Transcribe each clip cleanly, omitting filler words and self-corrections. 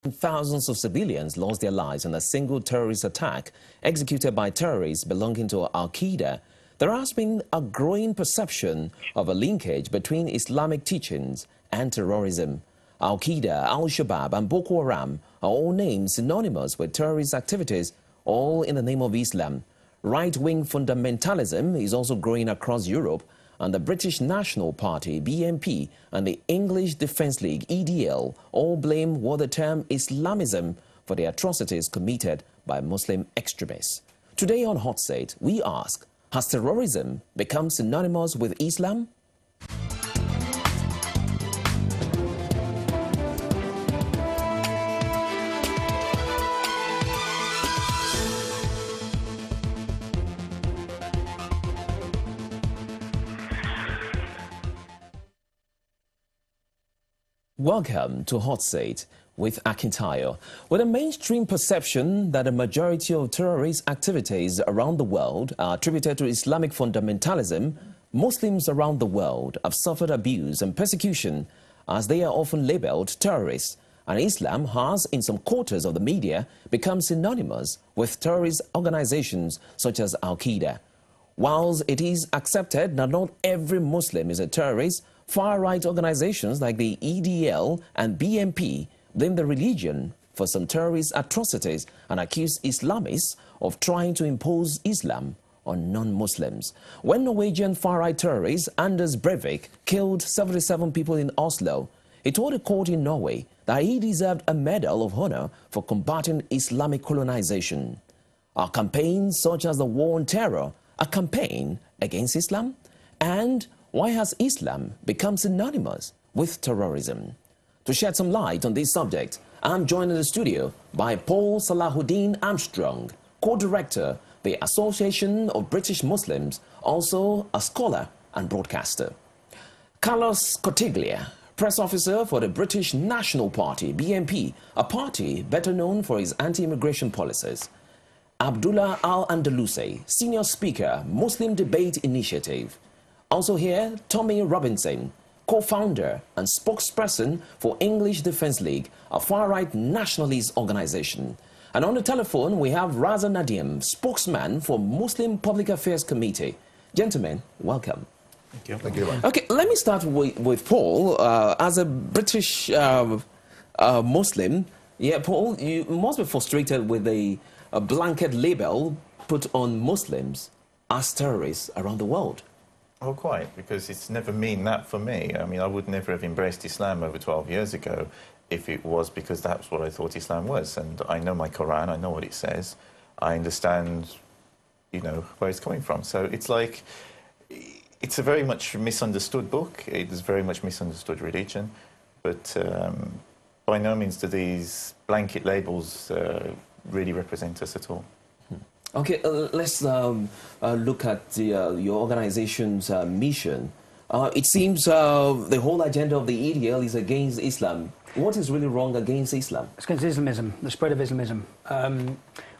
Thousands of civilians lost their lives in a single terrorist attack executed by terrorists belonging to Al-Qaeda. There has been a growing perception of a linkage between Islamic teachings and terrorism. Al-Qaeda, Al-Shabaab and Boko Haram are all names synonymous with terrorist activities, all in the name of Islam. Right-wing fundamentalism is also growing across Europe, and the British National Party, BNP, and the English Defence League, EDL, all blame what the term Islamism for the atrocities committed by Muslim extremists. Today on Hotseat, we ask, has terrorism become synonymous with Islam? Welcome to Hotseat with Akintayo. With a mainstream perception that a majority of terrorist activities around the world are attributed to Islamic fundamentalism, Muslims around the world have suffered abuse and persecution as they are often labeled terrorists, and Islam has, in some quarters of the media, become synonymous with terrorist organizations such as Al-Qaeda. Whilst it is accepted that not every Muslim is a terrorist, far-right organizations like the EDL and BNP blame the religion for some terrorist atrocities and accuse Islamists of trying to impose Islam on non-Muslims. When Norwegian far-right terrorist Anders Breivik killed 77 people in Oslo, he told a court in Norway that he deserved a Medal of Honor for combating Islamic colonization. Are campaigns such as the War on Terror a campaign against Islam? And why has Islam become synonymous with terrorism? To shed some light on this subject, I'm joined in the studio by Paul Salahuddin Armstrong, co-director, the Association of British Muslims, also a scholar and broadcaster. Carlos Cortiglia, press officer for the British National Party, BNP, a party better known for its anti-immigration policies. Abdullah Al-Andalusi, senior speaker, Muslim Debate Initiative. Also here, Tommy Robinson, co-founder and spokesperson for English Defence League, a far-right nationalist organization. And on the telephone, we have Raza Nadim, spokesman for Muslim Public Affairs Committee. Gentlemen, welcome. Thank you. Thank you. Okay, let me start with Paul. As a British Muslim, Paul, you must be frustrated with a blanket label put on Muslims as terrorists around the world. Oh, quite, because it's never mean that for me. I mean, I would never have embraced Islam over 12 years ago if it was because that's what I thought Islam was. And I know my Quran, I know what it says. I understand, you know, where it's coming from. So it's like, it's a very much misunderstood book. It is very much misunderstood religion. But by no means do these blanket labels really represent us at all. Okay, let's look at your organization's mission. It seems the whole agenda of the EDL is against Islam. What is really wrong against Islam? It's against Islamism, the spread of Islamism.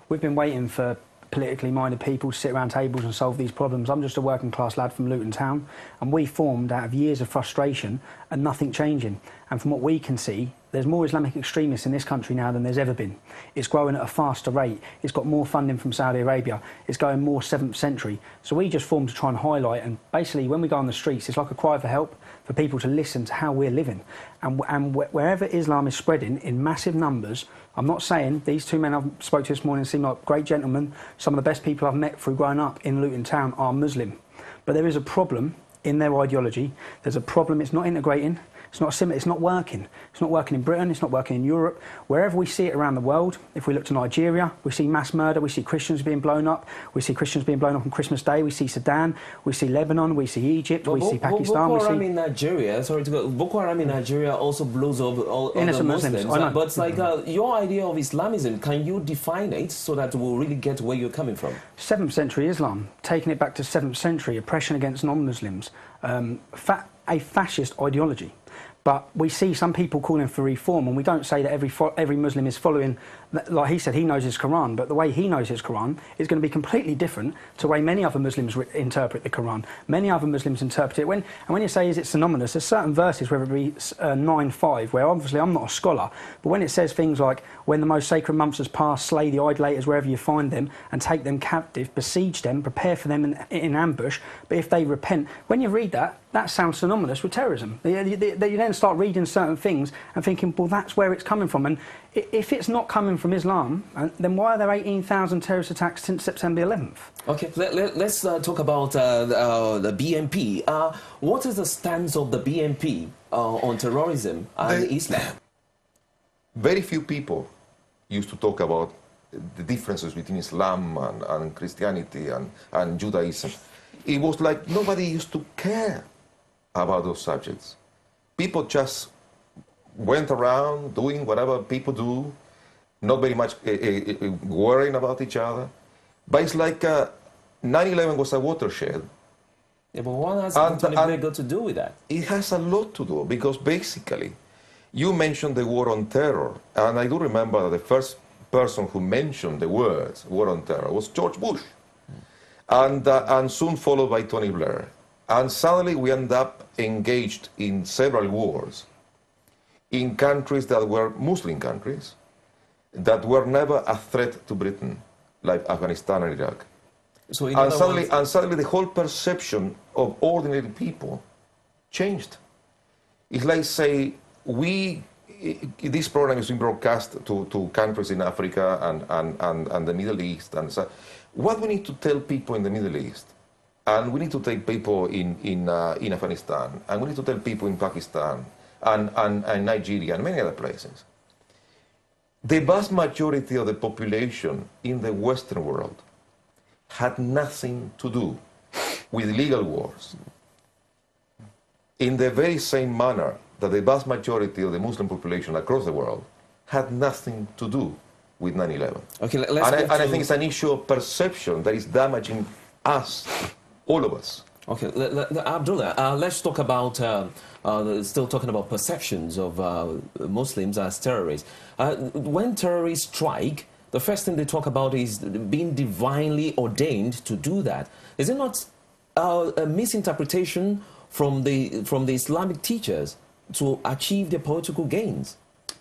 We've been waiting for politically minded people to sit around tables and solve these problems. I'm just a working class lad from Luton Town, and we formed out of years of frustration and nothing changing. And from what we can see, there's more Islamic extremists in this country now than there's ever been. It's growing at a faster rate. It's got more funding from Saudi Arabia. It's going more 7th century. So we just formed to try and highlight, and basically when we go on the streets, it's like a cry for help for people to listen to how we're living. And wherever Islam is spreading in massive numbers, I'm not saying these two men I spoke to this morning seem like great gentlemen. Some of the best people I've met through growing up in Luton Town are Muslim. But there is a problem in their ideology. There's a problem, it's not integrating. It's not working. It's not working in Britain, it's not working in Europe. Wherever we see it around the world, if we look to Nigeria, we see mass murder, we see Christians being blown up. We see Christians being blown up on Christmas Day. We see Sudan, we see Lebanon, we see Egypt, we see Pakistan. Boko Haram in Nigeria, sorry to go, Boko Haram in Nigeria also blows up all innocent the Muslims. But it's like your idea of Islamism, can you define it so that we'll really get where you're coming from? 7th century Islam, taking it back to 7th century, oppression against non-Muslims, a fascist ideology. But we see some people calling for reform, and we don't say that every Muslim is following, like he said, he knows his Quran, but the way he knows his Quran is going to be completely different to the way many other Muslims interpret the Quran. Many other Muslims interpret it. And when you say is it synonymous, there's certain verses, whether it be 9:5, where obviously I'm not a scholar, but when it says things like, when the most sacred months has passed, slay the idolaters wherever you find them, and take them captive, besiege them, prepare for them in ambush, but if they repent, when you read that, that sounds synonymous with terrorism. You then start reading certain things and thinking, well, that's where it's coming from. And if it's not coming from Islam, then why are there 18,000 terrorist attacks since September 11th? Okay, let's talk about the BNP. What is the stance of the BNP on terrorism and Islam? Very few people used to talk about the differences between Islam and Christianity and Judaism. It was like nobody used to care about those subjects. People just went around doing whatever people do, not very much worrying about each other. But it's like 9/11 was a watershed. Yeah, but what has Anthony got to do with that? It has a lot to do, because basically, you mentioned the war on terror, and I do remember that the first person who mentioned the words war on terror was George Bush, and soon followed by Tony Blair. And suddenly we end up engaged in several wars in countries that were Muslim countries, that were never a threat to Britain, like Afghanistan and Iraq. So and suddenly the whole perception of ordinary people changed. It's like, say, this program is being broadcast to countries in Africa and the Middle East. And so, what we need to tell people in the Middle East, and we need to tell people in Afghanistan, and we need to tell people in Pakistan, and Nigeria, and many other places. The vast majority of the population in the Western world had nothing to do with illegal wars. In the very same manner that the vast majority of the Muslim population across the world had nothing to do with 9/11. Okay, I think it's an issue of perception that is damaging us, all of us. Okay, Abdullah, let's talk about, still talking about perceptions of Muslims as terrorists. When terrorists strike, the first thing they talk about is being divinely ordained to do that. Is it not a misinterpretation from the Islamic teachers to achieve their political gains?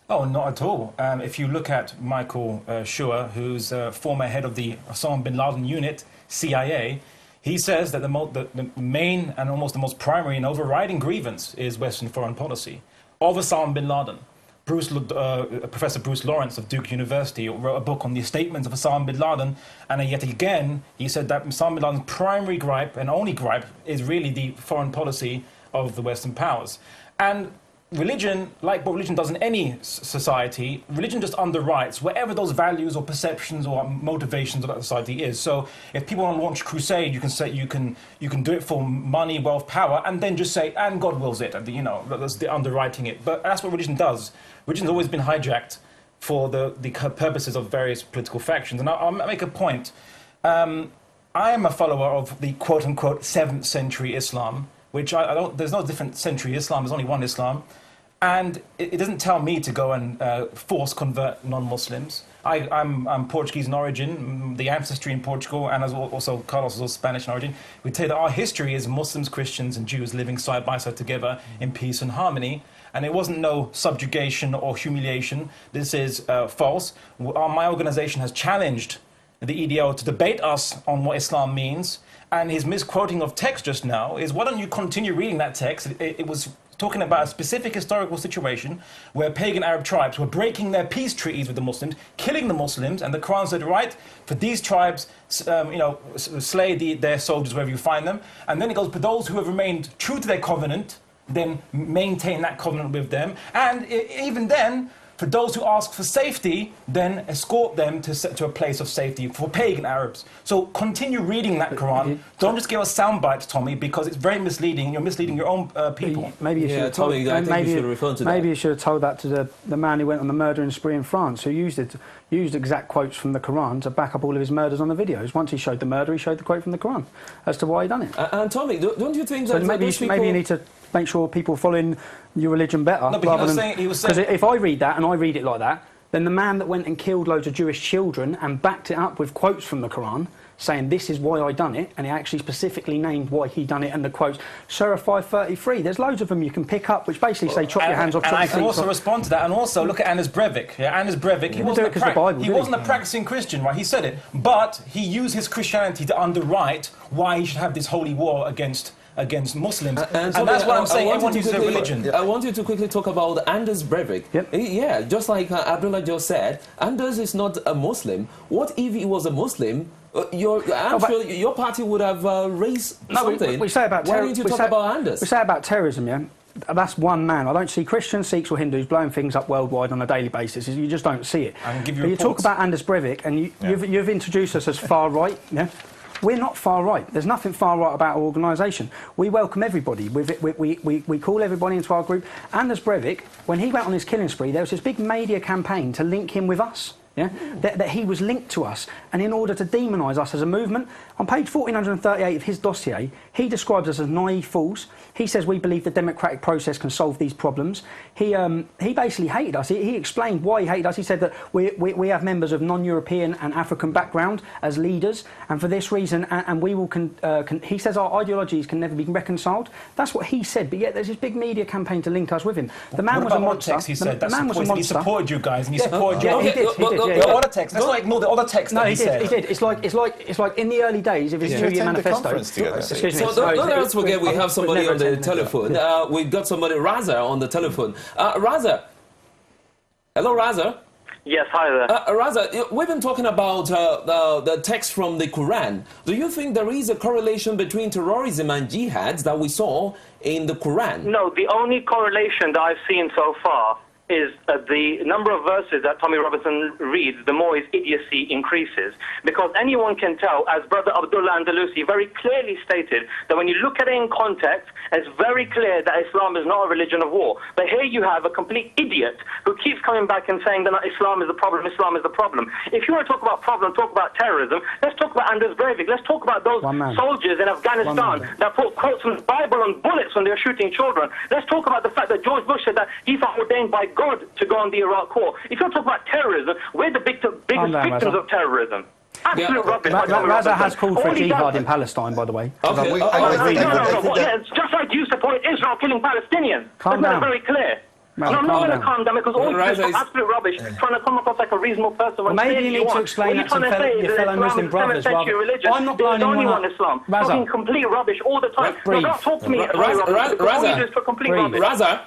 Oh, not at all. If you look at Michael Schur, who's former head of the Osama bin Laden unit, CIA, he says that the main and almost the most primary and overriding grievance is Western foreign policy of Osama bin Laden. Professor Bruce Lawrence of Duke University wrote a book on the statements of Osama bin Laden, and yet again he said that Osama bin Laden's primary gripe and only gripe is really the foreign policy of the Western powers. And religion, like what religion does in any society, religion just underwrites whatever those values or perceptions or motivations of that society is. So if people want to launch a crusade, you can say you can do it for money, wealth, power, and then just say, and God wills it, and that's the underwriting it. But that's what religion does. Religion's always been hijacked for the purposes of various political factions. And I'll make a point. I am a follower of the quote-unquote 7th century Islam, which there's no different century Islam, there's only one Islam. And it doesn't tell me to go and force convert non-Muslims. I'm Portuguese in origin, the ancestry in Portugal, and as also Carlos is also Spanish in origin. We tell you that our history is Muslims, Christians and Jews living side by side together in peace and harmony. And it wasn't no subjugation or humiliation. This is false. My organization has challenged the EDO to debate us on what Islam means. And his misquoting of text just now is, why don't you continue reading that text? It was talking about a specific historical situation where pagan Arab tribes were breaking their peace treaties with the Muslims, killing the Muslims, and the Quran said, right, for these tribes, slay their soldiers wherever you find them. And then it goes, for those who have remained true to their covenant, then maintain that covenant with them. And even then, for those who ask for safety, then escort them to a place of safety for pagan Arabs. So continue reading that Quran. Don't just give us sound bites, Tommy, because it's very misleading. You're misleading your own people. Maybe you should have told, maybe you should have told that to the man who went on the murdering spree in France, who used exact quotes from the Quran to back up all of his murders on the videos. Once he showed the murder, he showed the quote from the Quran as to why he done it. And Tommy, don't you think that maybe you need to make sure people are following your religion better. No, but he was saying... Because if I read that and I read it like that, then the man that went and killed loads of Jewish children and backed it up with quotes from the Quran, saying this is why I done it, and he actually specifically named why he done it, and the quotes, Surah 533, there's loads of them you can pick up, which basically say chop your hands off. And I can also respond to that, and also look at Anders Breivik. Yeah, Anders Breivik, he wasn't a practicing Christian, right? He said it, but he used his Christianity to underwrite why he should have this holy war against Muslims. And that's what I'm saying. Everyone uses their religion. I want you to quickly talk about Anders Breivik. Yep. Yeah, just like Abdullah just said, Anders is not a Muslim. What if he was a Muslim? I'm sure your party would have raised something. We say about Why don't you talk about Anders? We say about terrorism, yeah? That's one man. I don't see Christians, Sikhs or Hindus blowing things up worldwide on a daily basis. You just don't see it. I can give you but you talk about Anders Breivik, and you've introduced us as far right, yeah? We're not far right. There's nothing far right about our organisation. We welcome everybody. We call everybody into our group. Anders Breivik, when he went on his killing spree, there was this big media campaign to link him with us. Yeah? That he was linked to us, and in order to demonise us as a movement, on page 1438 of his dossier, he describes us as naive fools. He says we believe the democratic process can solve these problems. He basically hated us. He explained why he hated us. He said that we have members of non-European and African background as leaders, and for this reason, and we will. He says our ideologies can never be reconciled. That's what he said. But yet there's this big media campaign to link us with him. The man was a monster. He said the man was a monster. He supported you guys, and he supported you. He did. The other text. Let's not ignore the other text. No, he did. It's like in the early days of his 2-year manifesto. Excuse me. So don't forget we have somebody on the telephone. We've got somebody, Raza, on the telephone. Raza. Hello, Raza. Yes, hi there. Raza, we've been talking about the text from the Quran. Do you think there is a correlation between terrorism and jihads that we saw in the Quran? No, the only correlation that I've seen so far is the number of verses that Tommy Robinson reads, the more his idiocy increases. Because anyone can tell, as Brother Abdullah Andalusi very clearly stated, that when you look at it in context, it's very clear that Islam is not a religion of war. But here you have a complete idiot who keeps coming back and saying that Islam is the problem, Islam is the problem. If you want to talk about problem, talk about terrorism, let's talk about Anders Breivik. Let's talk about those soldiers in Afghanistan that put quotes from the Bible on bullets when they were shooting children. Let's talk about the fact that George Bush said that he felt ordained by God to go on the Iraq war. If you talk about terrorism, we're the biggest victims of terrorism. Absolute rubbish. Raza has called for jihad in Palestine, by the way. Okay. It's just like you support Israel killing Palestinians. Calm down. Very clear. No, I'm not going to calm down because all this is absolute rubbish, trying to come across like a reasonable person. Well, maybe you need to explain that to your fellow Muslim brothers. I'm not blowing anyone on Islam. Talking complete rubbish all the time. Don't talk to me Raza,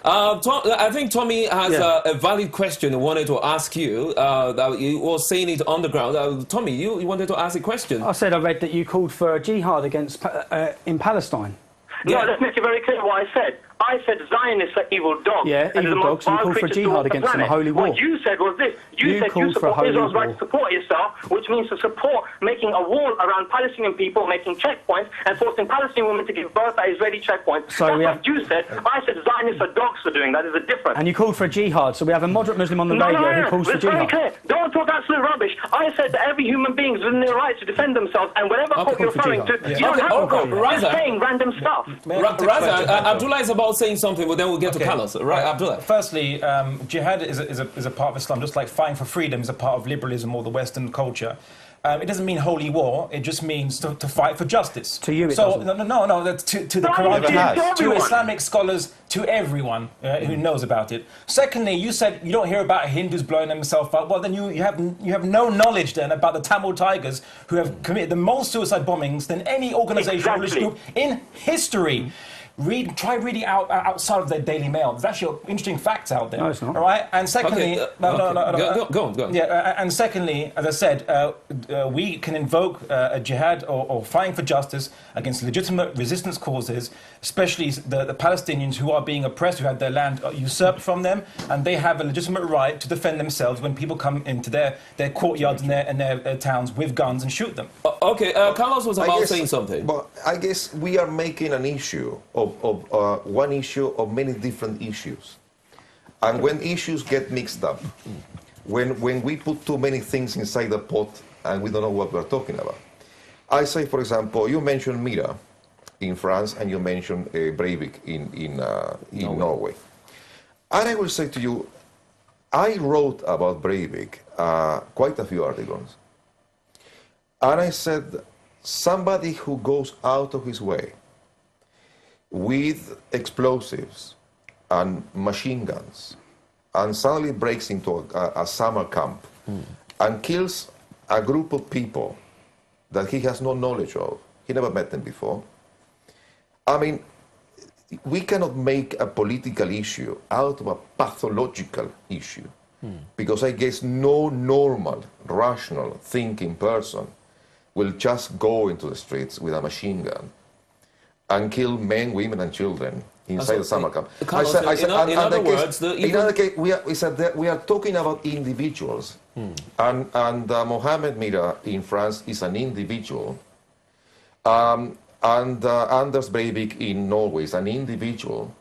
I think Tommy has a valid question he wanted to ask you. That he was saying it on the ground. Tommy, you wanted to ask a question. I said I read that you called for a jihad against in Palestine. No, let's make it very clear what I said. I said Zionists are evil dogs. Yeah, evil dogs, and you called for jihad against them, a holy war. What you said was this. You said you support Israel's right to support itself, which means to support making a wall around Palestinian people, making checkpoints, and forcing Palestinian women to give birth at Israeli checkpoints. So that's what you said. I said Zionists are dogs for doing that. There's a difference. And you called for a jihad, so we have a moderate Muslim on the radio who calls for jihad. It's very clear. Don't talk absolute rubbish. I said that every human being is within their right to defend themselves, and whatever quote you're referring to, you don't have to quote. You're saying random stuff. Raza, Abdullah is about saying something, but then we'll get to Carlos. Right, Abdullah. Firstly, jihad is a part of Islam, just like fighting for freedom is a part of liberalism or the Western culture. It doesn't mean holy war. It just means to fight for justice. To you, it doesn't. No. That's to the Quran, to Islamic scholars, to everyone who knows about it. Secondly, you said you don't hear about Hindus blowing themselves up. Well, then you have no knowledge then about the Tamil Tigers who have committed the most suicide bombings than any organisation or religious group in history. Try reading outside of their Daily Mail. There's actually interesting facts out there. No, it's not. All right. And secondly, Go on. Yeah. And secondly, as I said, we can invoke a jihad or fighting for justice against legitimate resistance causes, especially the Palestinians who are being oppressed, who had their land usurped from them, and they have a legitimate right to defend themselves when people come into their courtyards and their towns with guns and shoot them. Okay. Carlos was about saying something. But I guess we are making an issue of one issue of many different issues. And when issues get mixed up, when we put too many things inside the pot and we don't know what we're talking about. I say, for example, you mentioned Mira. in France, and you mentioned Breivik in Norway. And I will say to you, I wrote about Breivik quite a few articles. And I said, somebody who goes out of his way with explosives and machine guns and suddenly breaks into a summer camp and kills a group of people that he has no knowledge of, he never met them before. I mean, we cannot make a political issue out of a pathological issue, because I guess no normal, rational, thinking person will just go into the streets with a machine gun and kill men, women, and children inside the summer camp. Carlos, in other words, we are talking about individuals, and Mohamed Mira in France is an individual, and Anders Breivik in Norway is an individual,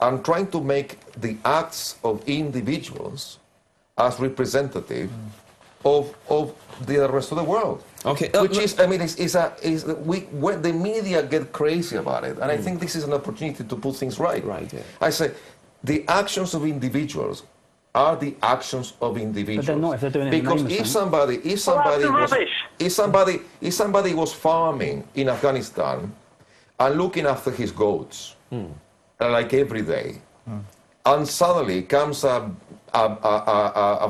and trying to make the acts of individuals as representative of the rest of the world. Okay, which is, I mean, when the media get crazy about it, and I think this is an opportunity to put things right. Right. Yeah. I say, the actions of individuals are the actions of individuals. But they're not if they're doing it because in if somebody was farming in Afghanistan and looking after his goats, like every day, and suddenly comes a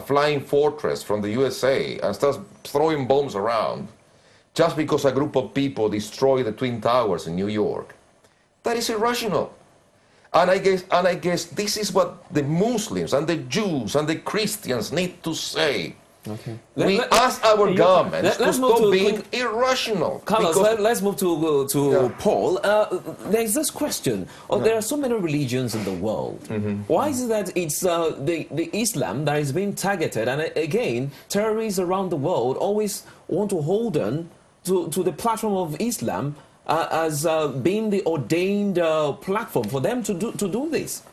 flying fortress from the USA and starts throwing bombs around just because a group of people destroy the Twin Towers in New York, that is irrational. And I guess this is what the Muslims and the Jews and the Christians need to say. Okay. We ask our governments to stop being irrational. Carlos, let's move to Paul. There's this question. There are so many religions in the world. Why is it that it's the Islam that is being targeted? And again, terrorists around the world always want to hold on to the platform of Islam as being the ordained platform for them to do this.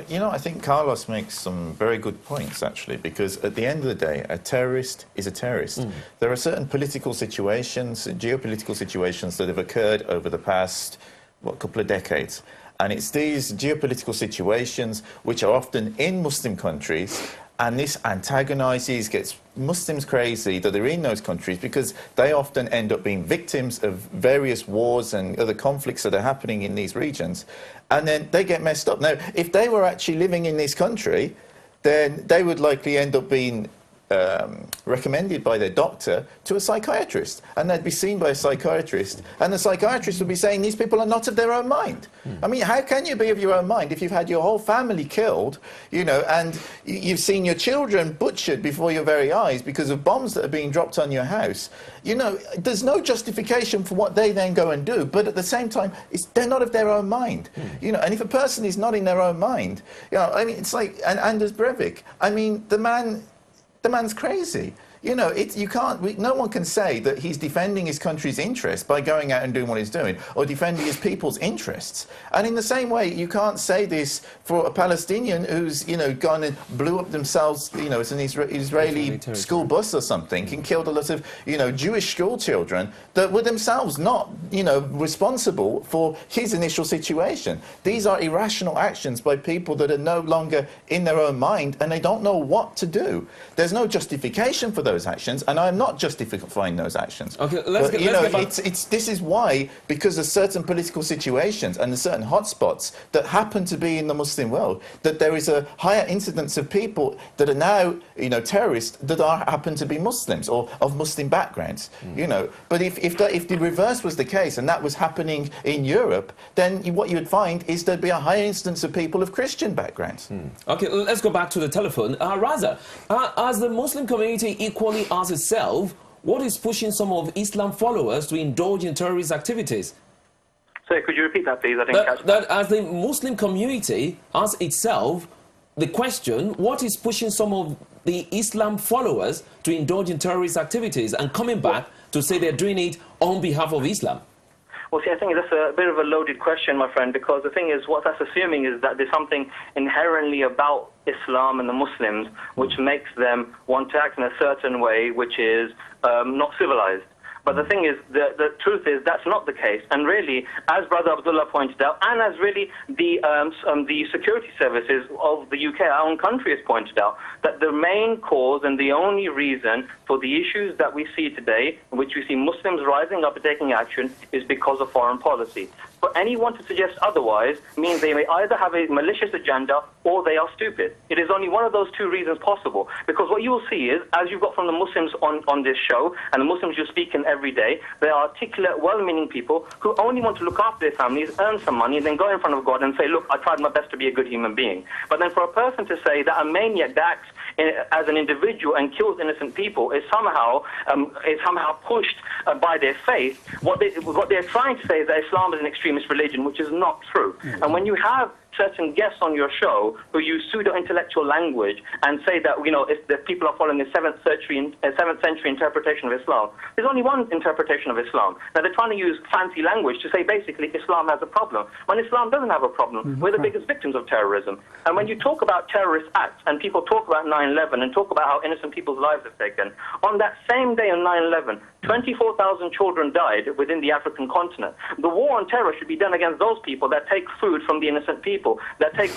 You know, I think Carlos makes some very good points, actually, because at the end of the day, a terrorist is a terrorist. There are certain political situations, geopolitical situations that have occurred over the past, couple of decades. And it's these geopolitical situations which are often in Muslim countries, and this antagonizes, gets Muslims crazy that are in those countries because they often end up being victims of various wars and other conflicts that are happening in these regions. And then they get messed up. Now, if they were actually living in this country, then they would likely end up being recommended by their doctor to a psychiatrist, and they'd be seen by a psychiatrist, and the psychiatrist would be saying these people are not of their own mind. I mean, how can you be of your own mind if you've had your whole family killed, you know, and you've seen your children butchered before your very eyes because of bombs that are being dropped on your house? You know, there's no justification for what they then go and do, but at the same time, they're not of their own mind. You know, and if a person is not in their own mind, you know, I mean, it's like Anders Breivik. I mean, the man's crazy. You know, no one can say that he's defending his country's interests by going out and doing what he's doing, or defending his people's interests. And in the same way, you can't say this for a Palestinian who's, you know, gone and blew up themselves, you know, it's an Israeli school bus or something, and killed a lot of, you know, Jewish school children that were themselves not, you know, responsible for his initial situation. These are irrational actions by people that are no longer in their own mind, and they don't know what to do. There's no justification for those actions, and I'm not justifying those actions. Okay, this is why, because of certain political situations and the certain hotspots that happen to be in the Muslim world, that there is a higher incidence of people that are now, you know, terrorists that happen to be Muslims or of Muslim backgrounds. You know, but if the reverse was the case and that was happening in Europe, then what you would find is there'd be a higher instance of people of Christian backgrounds. Okay, let's go back to the telephone. Raza, as the Muslim community equally asks itself, what is pushing some of Islam followers to indulge in terrorist activities? Sorry, could you repeat that, please? I didn't catch that. As the Muslim community asks itself the question, what is pushing some of the Islam followers to indulge in terrorist activities, and coming back to say they're doing it on behalf of Islam? Well, see, I think that's a bit of a loaded question, my friend, because the thing is, what that's assuming is that there's something inherently about Islam and the Muslims which makes them want to act in a certain way which is not civilized. But the thing is, the truth is that's not the case. And really, as Brother Abdullah pointed out, and as really the security services of the UK, our own country, has pointed out, that the main cause and the only reason for the issues that we see today, in which we see Muslims rising up and taking action, is because of foreign policy. For anyone to suggest otherwise means they may either have a malicious agenda or they are stupid. It is only one of those two reasons possible. Because what you will see is, as you've got from the Muslims on this show, and the Muslims you speak in every day, they are articulate, well-meaning people who only want to look after their families, earn some money, and then go in front of God and say, look, I tried my best to be a good human being. But then for a person to say that a maniac that acts as an individual and kills innocent people is somehow pushed by their faith. What they're trying to say is that Islam is an extremist religion, which is not true. And when you have certain guests on your show who use pseudo-intellectual language and say that, you know, if the people are following a 7th century interpretation of Islam, there's only one interpretation of Islam. Now, they're trying to use fancy language to say basically Islam has a problem, when Islam doesn't have a problem. We're the biggest victims of terrorism. And when you talk about terrorist acts and people talk about 9/11 and talk about how innocent people's lives are taken, on that same day on 9/11, 24,000 children died within the African continent. The war on terror should be done against those people that take food from the innocent people, that take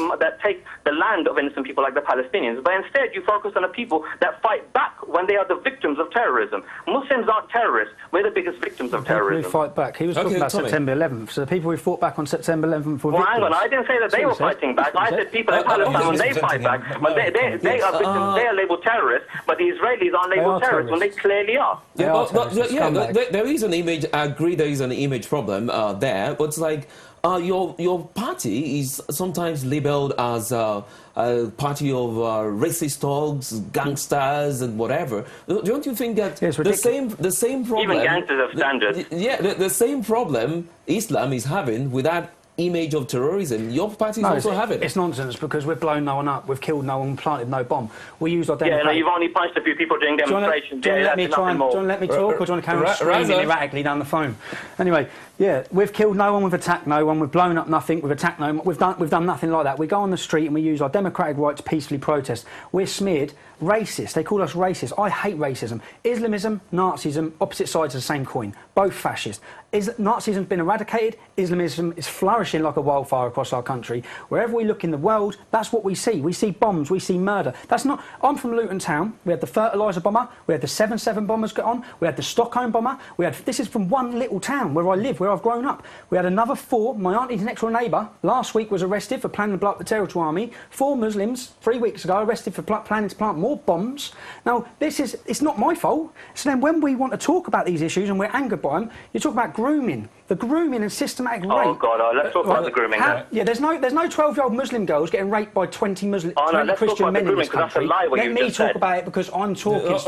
the land of innocent people like the Palestinians. But instead, you focus on the people that fight back when they are the victims of terrorism. Muslims aren't terrorists. We're the biggest victims of terrorism. Who fight back? He was talking about September 11th. So the people who fought back on September 11th were Well, victims. hang on. I didn't say that they were fighting back. I said people in Palestine when they fight back. But they are victims. They are labelled terrorists. But the Israelis aren't labelled terrorists when they clearly are. There is an image. I agree. There is an image problem there, but it's like your party is sometimes labelled as a party of racist thugs, gangsters, and whatever. Don't you think that the same problem? Even gangsters have standards. The same problem Islam is having with that image of terrorism, your party is also having it. It's nonsense, because we've blown no one up, we've killed no one, planted no bomb. We used our democratic... Yeah, no, you've only punched a few people during demonstrations. Do you want to let me talk, or do you want to carry on screaming erratically down the phone? Anyway, yeah, we've killed no one, we've attacked no one, we've blown up nothing, we've attacked no one, we've done nothing like that. We go on the street and we use our democratic right to peacefully protest. We're smeared racist. They call us racist. I hate racism. Islamism, Nazism, opposite sides of the same coin. Both fascist. Nazism's been eradicated. Islamism is flourishing like a wildfire across our country. Wherever we look in the world, that's what we see. We see bombs. We see murder. That's not... I'm from Luton Town. We had the fertiliser bomber. We had the 7/7 bombers get on. We had the Stockholm bomber. We had... This is from one little town where I live, where I've grown up. We had another 4. My auntie's next door neighbour last week was arrested for planning to blow up the Territorial Army. 4 Muslims 3 weeks ago arrested for planning to plant more bombs. Now, it's not my fault. So then when we want to talk about these issues and we're angered by them, you talk about grooming. The grooming and systematic rape. Oh, God, let's talk about the grooming then. Yeah, there's no 12-year-old Muslim girls getting raped by 20 Christian men in this country. Let me talk about it, because I'm talking.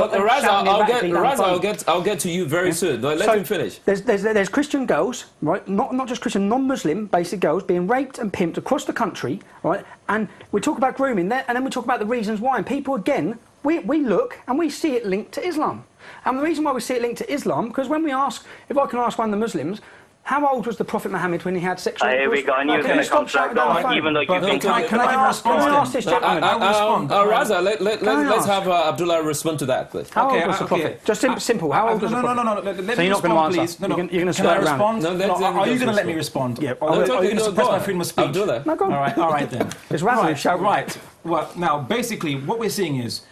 I'll get to you very soon. Let him finish. There's Christian girls, right? Not just Christian, non-Muslim basic girls being raped and pimped across the country, right? And we talk about grooming there, and then we talk about the reasons why. And people, again, we look and we see it linked to Islam. And the reason why we see it linked to Islam, because when we ask, if I can ask one of the Muslims, how old was the Prophet Muhammad when he had sexual intercourse? Here we go. I knew it was going to come to that, even though you think... Can I ask this gentleman? Raza, let's have Abdullah respond to that, please. How old was the Prophet? Just simple. How old was the Prophet? No. Let me respond, please. You're going to skirt around. Are you going to let me respond? Yeah. Are you going to suppress my freedom of speech? Abdullah. No, go on. All right then. It's Raza. Right. Well, now, basically, what we're seeing is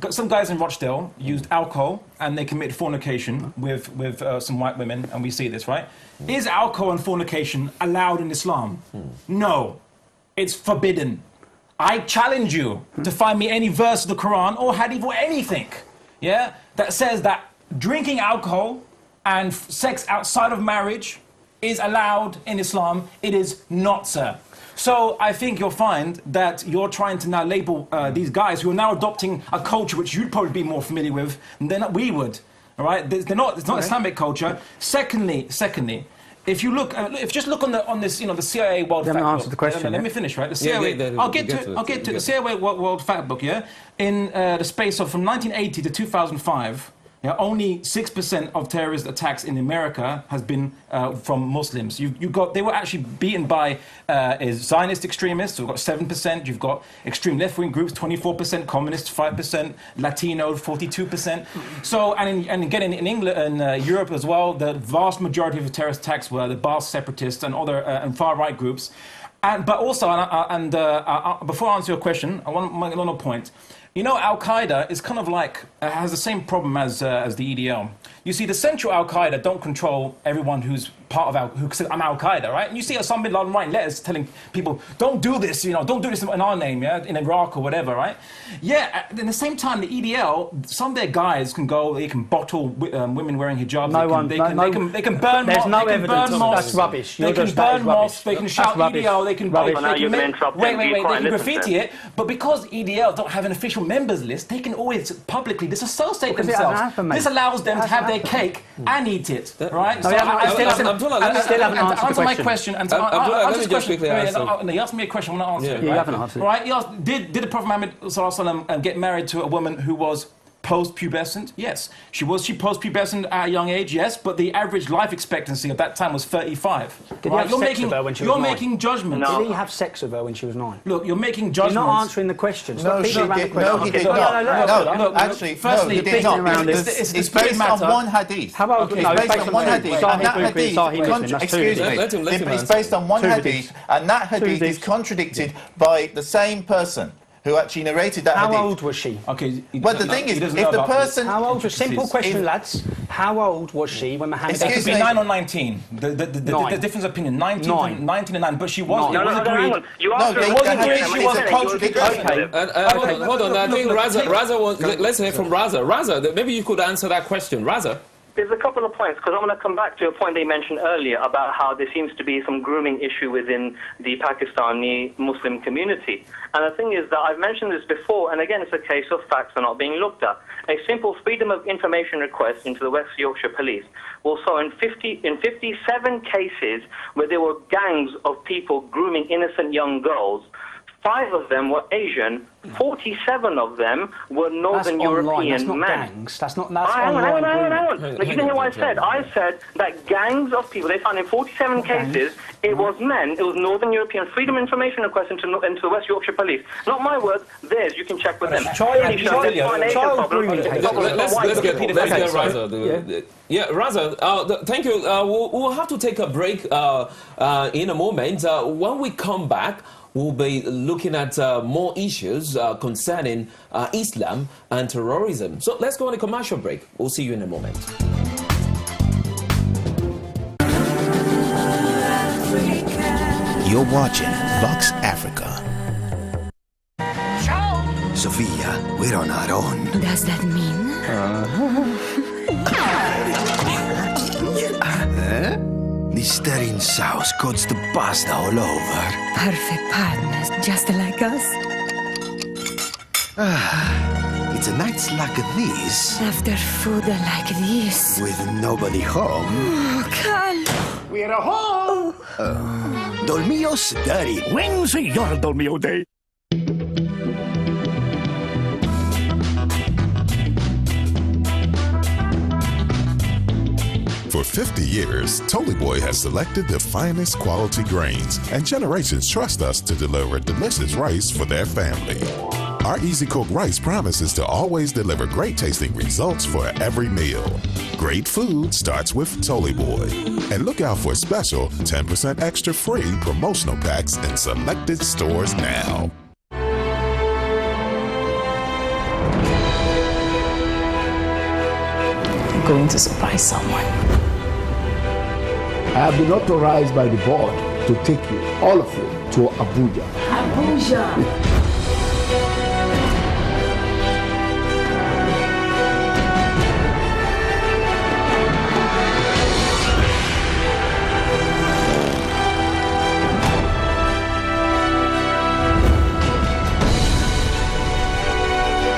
some guys in Rochdale used alcohol and they committed fornication with some white women, and we see this, right? Is alcohol and fornication allowed in Islam? No. It's forbidden. I challenge you to find me any verse of the Quran or hadith or anything, yeah, that says that drinking alcohol and sex outside of marriage is allowed in Islam. It is not, sir. So I think you'll find that you're trying to now label these guys who are now adopting a culture which you'd probably be more familiar with than we would. All right, it's not Islamic culture. Secondly, if you look, just look on this, the CIA World Fact Book. Answered the question. Let me finish, right? The CIA. I'll get to it. The CIA World Fact Book, yeah. In the space of from 1980 to 2005, only 6% of terrorist attacks in America has been from Muslims. They were actually beaten by Zionist extremists, who've got 7%. You've got extreme left-wing groups, 24%, communists, 5%, Latino, 42%. So, and again in England and Europe as well, the vast majority of the terrorist attacks were the Basque separatists and other and far-right groups. But also, before I answer your question, I want to make another point. You know, Al-Qaeda is kind of like, has the same problem as the EDL. You see, the central Al-Qaeda don't control everyone who's part of who says, I'm Al-Qaeda, right? And you see Osama bin Laden writing letters telling people, don't do this, don't do this in our name, yeah, in Iraq or whatever, right? Yeah, at the same time, the EDL, some of their guys can go, they can bottle women wearing hijabs, they can burn there's no evidence. Mosques, that's rubbish. They can burn mosques, they can shout EDL, they can graffiti it, but because EDL don't have an official members list, they can always publicly disassociate themselves. This allows them to have their cake and eat it, right? So I still haven't answered my question. And let me just quickly answer. He asked me a question, I want to answer it. You haven't answered it. Right? He asked, did the Prophet Muhammad get married to a woman who was post-pubescent? Yes. Was she post-pubescent at a young age? Yes. But the average life expectancy at that time was 35. Did he have sex with her when she was 9? You're making judgments. No. Did he have sex with her when she was 9? Look, you're making judgments. You're not answering the question. No, he did not. No, actually, firstly, he did not. It's based on one hadith. How about it's based on one hadith, and that hadith, excuse me, it's based on one hadith, and that hadith is contradicted by the same person who actually narrated that hadith. How old was she? Okay. Well, the thing is, if the person... How old was... Simple question, lads. How old was she when Muhammad... It could be 9 or 19. The difference of opinion, 19 and 9. But she was... No, agreed. You asked her... It wasn't agreed she was a contradiction. Hold on, I think Raza wants... Let's hear from Raza. Raza, maybe you could answer that question. Raza? There's a couple of points, because I want to come back to a point they mentioned earlier about how there seems to be some grooming issue within the Pakistani Muslim community. And the thing is that I've mentioned this before, and again, it's a case of facts are not being looked at. A simple freedom of information request into the West Yorkshire Police will show in 57 cases where there were gangs of people grooming innocent young girls. 5 of them were Asian, 47 of them were Northern European that's not men. Gangs. That's not hang on. You didn't hear what I said. I said that gangs of people, they found in 47 cases, it was men, it was Northern European. Freedom of information request into the West Yorkshire Police. Not my words, theirs, you can check with them. Let's get Raza. Yeah, Raza, thank you. We'll have to take a break in a moment. When we come back, we'll be looking at more issues concerning Islam and terrorism. So let's go on a commercial break. We'll see you in a moment. You're watching VoxAfrica. Sophia, we're on our own. Does that mean? The stirring sauce coats the pasta all over. Perfect partners, just like us. It's a nights like this. After food like this. With nobody home. Oh, Carl. We're a home. Dolmio's Daddy. When's your Dolmio Day? For 50 years, Tolly Boy has selected the finest quality grains, and generations trust us to deliver delicious rice for their family. Our Easy Cook rice promises to always deliver great tasting results for every meal. Great food starts with Tolly Boy. And look out for special 10% extra free promotional packs in selected stores now. I'm going to surprise someone. I have been authorized by the board to take you, all of you, to Abuja. Abuja!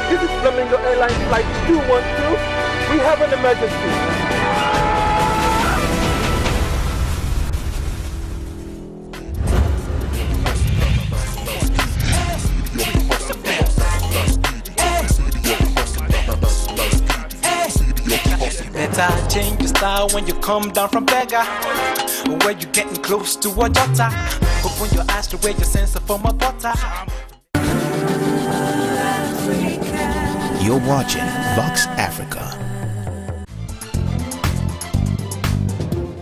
This is Flamingo Airlines Flight 212. We have an emergency. better change your style when you come down from beggar. Where you getting close to a daughter. But when you ask the way your sense of form a butter. You're watching VoxAfrica.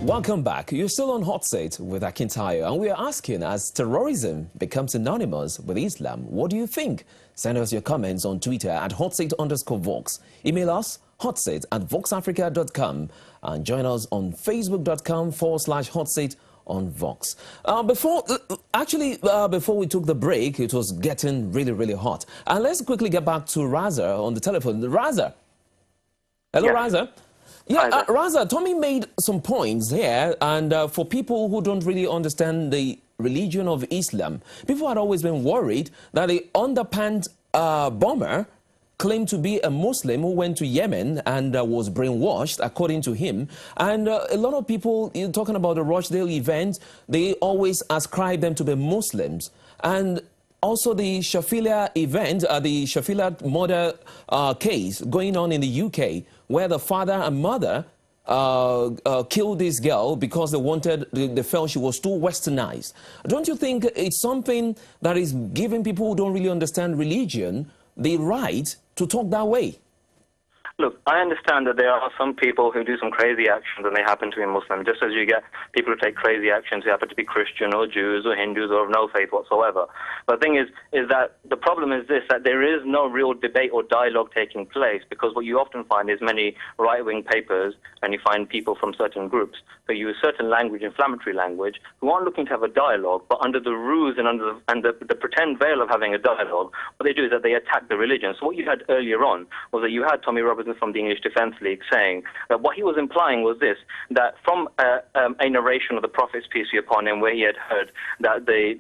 Welcome back. You're still on Hotseat with Akintayo, and we are asking, as terrorism becomes synonymous with Islam, what do you think? Send us your comments on Twitter at Hotseat_Vox. Email us hotseat@voxafrica.com and join us on facebook.com/Hotseat on Vox. Before we took the break, it was getting really hot. And let's quickly get back to Raza on the telephone. Raza. Hello, yes. Raza. Yeah, Raza, Tommy made some points here, and for people who don't really understand the religion of Islam, people had always been worried that the underpants bomber claimed to be a Muslim who went to Yemen and was brainwashed, according to him. And a lot of people, talking about the Rochdale event, they always ascribe them to be Muslims. And also the Shafila event, the Shafila murder case going on in the UK, where the father and mother killed this girl because they felt she was too westernized. Don't you think it's something that is giving people who don't really understand religion the right to talk that way? Look, I understand that there are some people who do some crazy actions and they happen to be Muslim, just as you get people who take crazy actions who happen to be Christian or Jews or Hindus or of no faith whatsoever. But the thing is that the problem is this, that there is no real debate or dialogue taking place, because what you often find is many right-wing papers, and you find people from certain groups who use certain language, inflammatory language, who aren't looking to have a dialogue, but under the ruse and under the pretend veil of having a dialogue, what they do is that they attack the religion. So what you had earlier on was that you had Tommy Robertson from the English Defence League saying that what he was implying was this, that from a narration of the Prophet's peace be upon him, where he had heard that the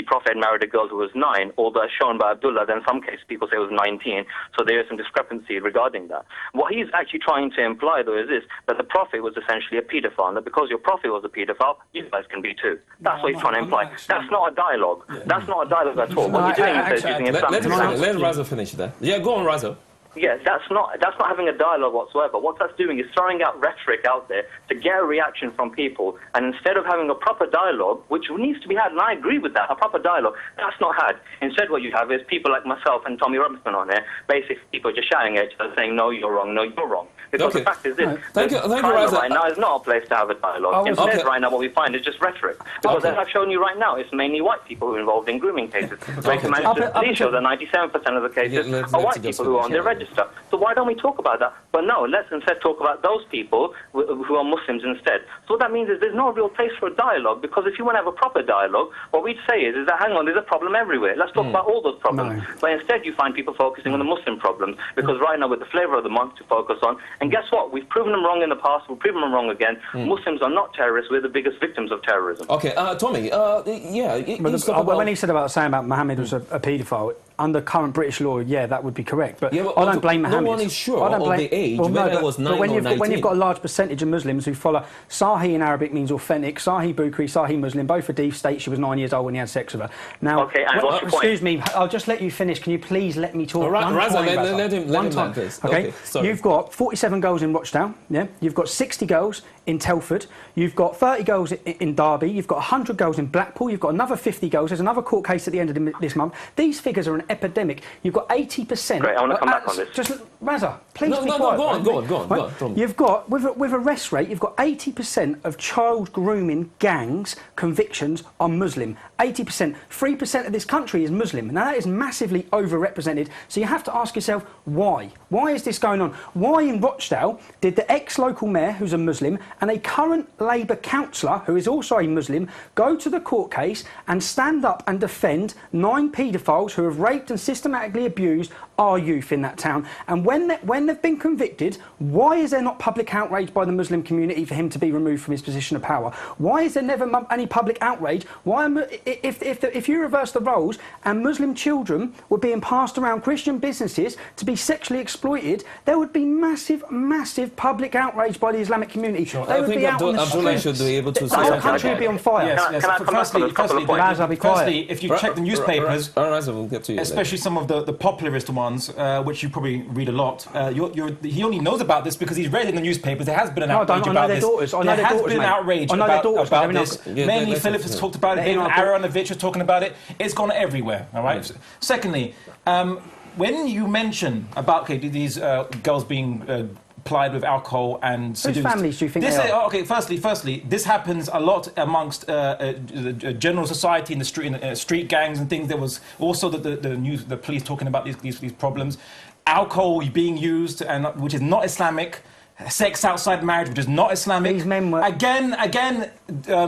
Prophet married a girl who was 9, although as shown by Abdullah, then in some cases people say it was 19, so there is some discrepancy regarding that. What he's actually trying to imply, though, is this, that the Prophet was essentially a paedophile, and that because your Prophet was a paedophile, you guys can be too. That's what he's trying to imply. That's not a dialogue. Yeah. That's not a dialogue at all. What you're doing is using Islam. Let Raza finish that. Yeah, go on, Raza. Yes, that's not having a dialogue whatsoever. What that's doing is throwing out rhetoric out there to get a reaction from people. And instead of having a proper dialogue, which needs to be had, and I agree with that, a proper dialogue, that's not had. Instead what you have is people like myself and Tommy Robinson on there, basically people just shouting at each other saying, no, you're wrong, no, you're wrong. Because the fact is this, China right now is not a place to have a dialogue. Instead, right now what we find is just rhetoric. Because as I've shown you right now, it's mainly white people who are involved in grooming cases. Manchester police show that 97% of the cases are white people who are on their register. So why don't we talk about that? But no, let's instead talk about those people who are Muslims instead. So what that means is there's no real place for a dialogue, because if you want to have a proper dialogue, what we'd say is that, hang on, there's a problem everywhere. Let's talk about all those problems. No. But instead you find people focusing on the Muslim problems, because right now with the flavour of the month to focus on, and guess what? We've proven them wrong in the past, we'll prove them wrong again. Muslims are not terrorists, we're the biggest victims of terrorism. Okay, Tommy, when he said about Mohammed was a paedophile, under current British law, yeah, that would be correct. But I don't blame Mohammed. No one is sure of the age, whether it was 9 or 19. When you've got a large percentage of Muslims who follow, Sahi in Arabic means authentic, Sahi Bukhari, Sahi Muslim, both Hadith state she was 9 years old when he had sex with her. Now, okay, and what's your point? Excuse me, I'll just let you finish. Can you please let me talk? Let him please. Okay, you've got 47 girls in Rochdale, yeah? You've got 60 girls in Telford, you've got 30 girls in Derby, you've got 100 girls in Blackpool, you've got another 50 girls, there's another court case at the end of this month. These figures are an epidemic. You've got 80%. Great, I want to come back on this. Just, Raza, please be quiet. Go on. You've got, with arrest rate, you've got 80% of child grooming gangs convictions are Muslim. 80%. 3% of this country is Muslim. Now, that is massively overrepresented. So you have to ask yourself, why? Why is this going on? Why in Rochdale did the ex-local mayor, who's a Muslim, and a current Labour councillor, who is also a Muslim, go to the court case and stand up and defend 9 paedophiles who have raped and systematically abused our youth in that town? And when they've been convicted, why is there not public outrage by the Muslim community for him to be removed from his position of power? Why is there never any public outrage? Why, if you reverse the roles and Muslim children were being passed around Christian businesses to be sexually exploited, there would be massive public outrage by the Islamic community. Sure. They would be out on the streets. Should be able to the whole country would be on fire. Can I come back on a couple of points? Firstly, if you check the newspapers... Raza, we'll get to you. especially some of the popularist ones, which you probably read a lot. He only knows about this because he's read in the newspapers. There has been an outrage about this. There has been an outrage about this. Mainly Phillips has talked about it. Even Aronovich is talking about it. It's gone everywhere. All right. Secondly, when you mention about these girls being plied with alcohol and seduced. Whose families do you think they are? Okay, firstly, this happens a lot amongst general society in the street gangs and things. There was also the police talking about these problems. Alcohol being used, and which is not Islamic. Sex outside marriage, which is not Islamic. These men were... Again,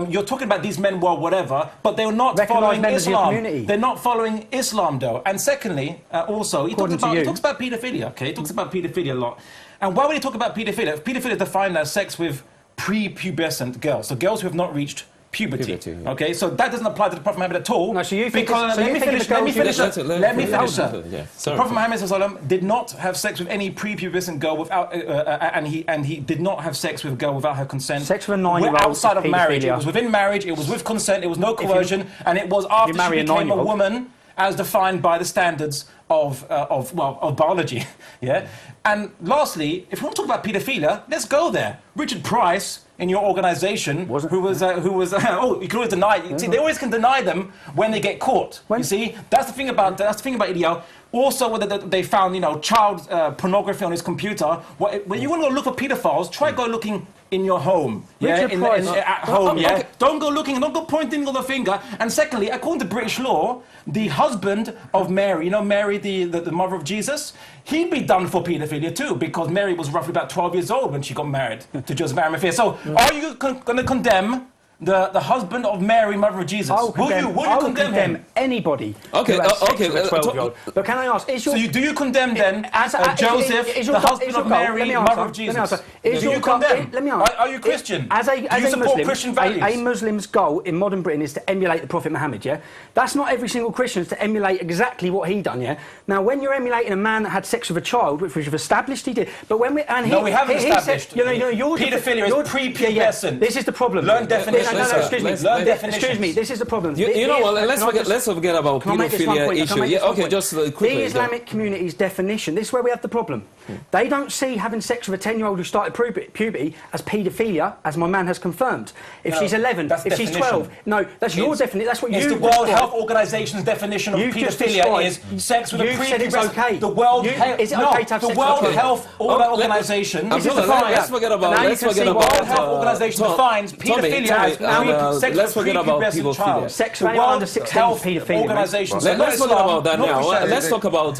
you're talking about these men were whatever, but they're not following Islam. They're not following Islam, though. And secondly, also, he talks about paedophilia, okay? He talks about paedophilia a lot. And why would he talk about paedophilia? Paedophilia is defined as sex with pre-pubescent girls, so girls who have not reached puberty. Okay, so that doesn't apply to the Prophet Muhammad at all. No, so you think because let me finish. Let me finish, sir. Yeah, the Prophet Muhammad did not have sex with any pre-pubescent girl without, and he did not have sex with a girl without her consent. Sex with a 9-year-old outside of marriage. It was within marriage. It was with consent. It was no coercion, and it was after she became a woman, as defined by the standards of biology. Yeah. And lastly, if we want to talk about paedophilia, let's go there. Richard Price in your organisation, who was you can always deny. See, they always can deny them when they get caught. You see, that's the thing about Idiel. Also, they found child pornography on his computer. When you want to go look for paedophiles, try go looking in your home. At home. Okay. Don't go looking. Don't go pointing with the finger. And secondly, according to British law, the husband of Mary, Mary, the mother of Jesus, he'd be done for paedophilia too, because Mary was roughly about 12 years old when she got married to Joseph of Arimathea. So, are you going to condemn the husband of Mary, mother of Jesus? Will you condemn anybody? Okay, okay. 12-year-old. But can I ask? Do you condemn then Joseph, the husband of Mary, mother of Jesus? Do you condemn? Let me ask. Are you Christian? Do you support Christian values? A Muslim's goal in modern Britain is to emulate the Prophet Muhammad. Yeah, that's not every single Christian to emulate exactly what he done. Yeah. Now, when you're emulating a man that had sex with a child, which we've established he did, but when we we haven't established. Paedophilia is pre-pubescent. This is the problem. Learn definition. Excuse me, this is the problem. You know what, let's forget about paedophilia issue. Yeah, okay, just quickly. The Islamic community's definition, this is where we have the problem. They don't see having sex with a 10-year-old who started puberty as paedophilia, as my man has confirmed. If she's 11, if she's 12... No, that's your definition, that's what you... The World Health Organization's definition of paedophilia is sex with a pre-pubescent... Okay. The World Health Organization... Let's forget about... The World Health Organization defines paedophilia as let's forget about pedophilia. Sex with anyone under 16 is paedophilia. Let's forget about that now. Let's talk about.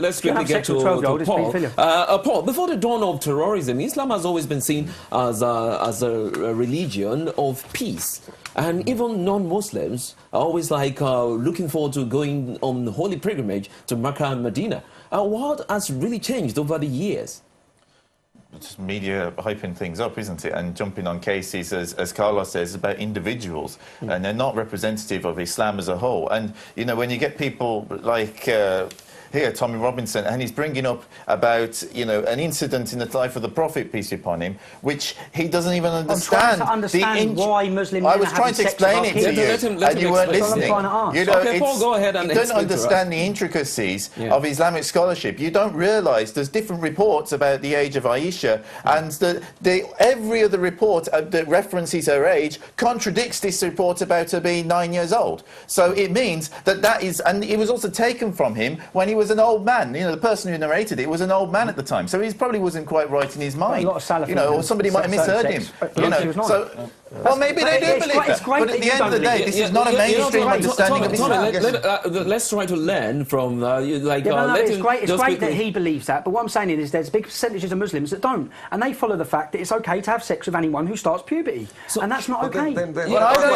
Let's quickly get to Paul. Paul, before the dawn of terrorism, Islam has always been seen as a religion of peace. And even non-Muslims are always looking forward to going on holy pilgrimage to Mecca and Medina. What has really changed over the years? It's media hyping things up, isn't it? And jumping on cases, as Carlos says, about individuals. And they're not representative of Islam as a whole. And, when you get people like... here, Tommy Robinson, and he's bringing up about, an incident in the life of the Prophet, peace be upon him, which he doesn't even understand. I'm trying to understand why Muslims... I was trying to explain it to you, and you weren't listening. Okay, Paul, go ahead and you don't understand the intricacies of Islamic scholarship. You don't realise there's different reports about the age of Aisha, and every other report that references her age contradicts this report about her being 9 years old. So it means that is... And it was also taken from him when he was an old man. The person who narrated it was an old man at the time, so he probably wasn't quite right in his mind. Or somebody might have misheard him. Well, maybe they do believe that. But at the end of the day, this is not a mainstream understanding of Islam. Let's try to learn from it's great that he believes that, but what I'm saying is there's big percentages of Muslims that don't, and they follow the fact that it's okay to have sex with anyone who starts puberty, and that's not okay. I don't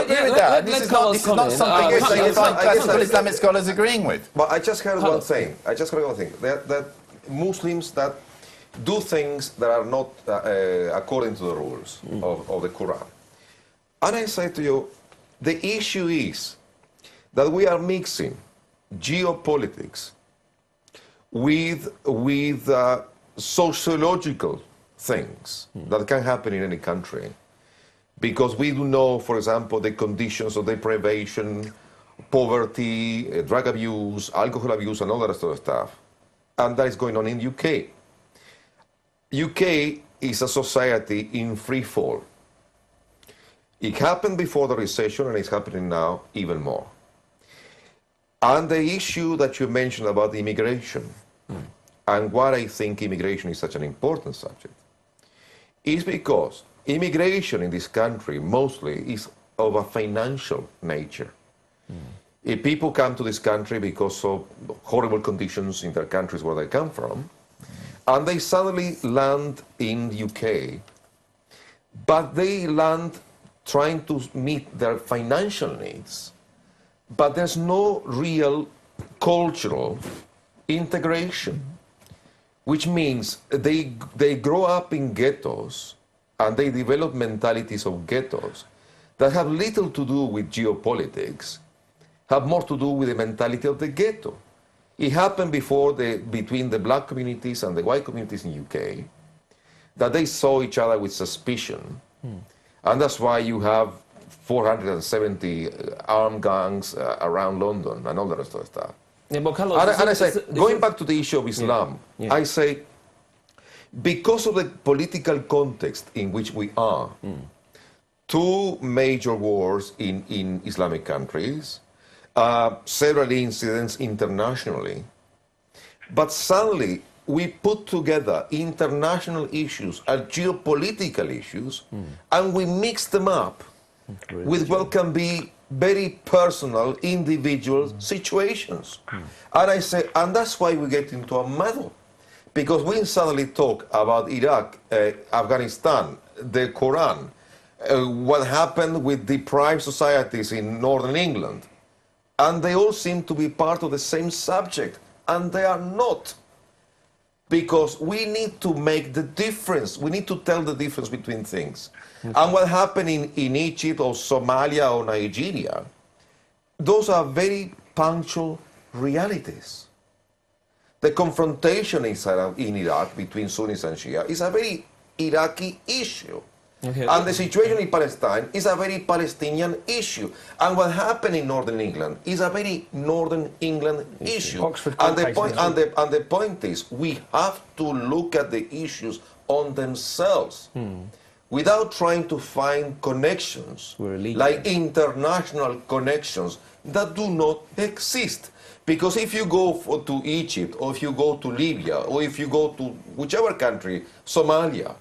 agree with that. This is not something you find classical Islamic scholars agreeing with. But I just heard one thing. That Muslims that do things that are not according to the rules of the Quran. And I say to you, the issue is that we are mixing geopolitics with sociological things that can happen in any country. Because we do know, for example, the conditions of deprivation poverty, drug abuse, alcohol abuse, and all the rest of the stuff. And that is going on in UK. UK is a society in free fall. It happened before the recession, and it's happening now even more. And the issue that you mentioned about immigration, and why I think immigration is such an important subject, is because immigration in this country mostly is of a financial nature. If people come to this country because of horrible conditions in their countries where they come from, and they suddenly land in the UK, but they land trying to meet their financial needs, but there's no real cultural integration, which means they grow up in ghettos and they develop mentalities of ghettos that have little to do with geopolitics, have more to do with the mentality of the ghetto. It happened before between the black communities and the white communities in UK, that they saw each other with suspicion. And that's why you have 470 armed gangs around London and all the rest of the stuff. Yeah, but Carlos, and I say, going back to the issue of Islam, I say, because of the political context in which we are, two major wars in Islamic countries, several incidents internationally, but suddenly we put together international issues and geopolitical issues, and we mix them up with what can be very personal, individual situations. And I say, and that's why we get into a muddle. Because we suddenly talk about Iraq, Afghanistan, the Quran, what happened with deprived societies in northern England, and they all seem to be part of the same subject, and they are not. Because we need to make the difference. We need to tell the difference between things. And what happened in Egypt or Somalia or Nigeria, those are very punctual realities. The confrontation in Iraq between Sunnis and Shia is a very Iraqi issue. And the situation in Palestine is a very Palestinian issue. And what happened in Northern England is a very Northern England issue. And the point is, we have to look at the issues on themselves without trying to find connections, like international connections that do not exist. Because if you go to Egypt, or if you go to Libya, or if you go to whichever country, Somalia,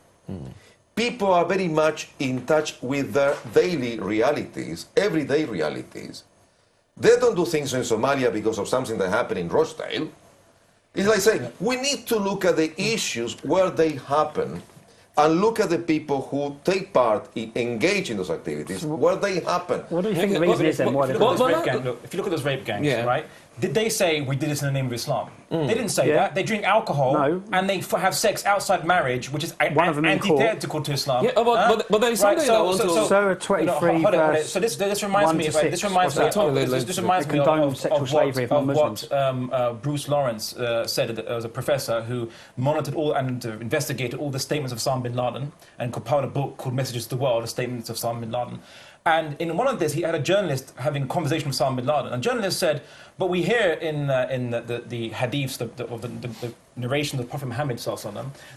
people are very much in touch with their daily realities, everyday realities. They don't do things in Somalia because of something that happened in Rochdale. It's like saying, we need to look at the issues where they happen and look at the people who take part, engage in those activities, where they happen. What do you think the reason is then? If you look at those rape gangs, right? Did they say we did this in the name of Islam? They didn't say that. They drink alcohol and they have sex outside marriage, which is antithetical to Islam. Yeah, but there is something I want to... So 23 So this reminds me. This reminds me of what Bruce Lawrence said as a professor who monitored all and investigated all the statements of Osama bin Laden and compiled a book called Messages to the World, the statements of Osama bin Laden. And in one of this, he had a journalist having a conversation with Osama bin Laden. And the journalist said, but we hear in the hadiths, the narration of the Prophet Muhammad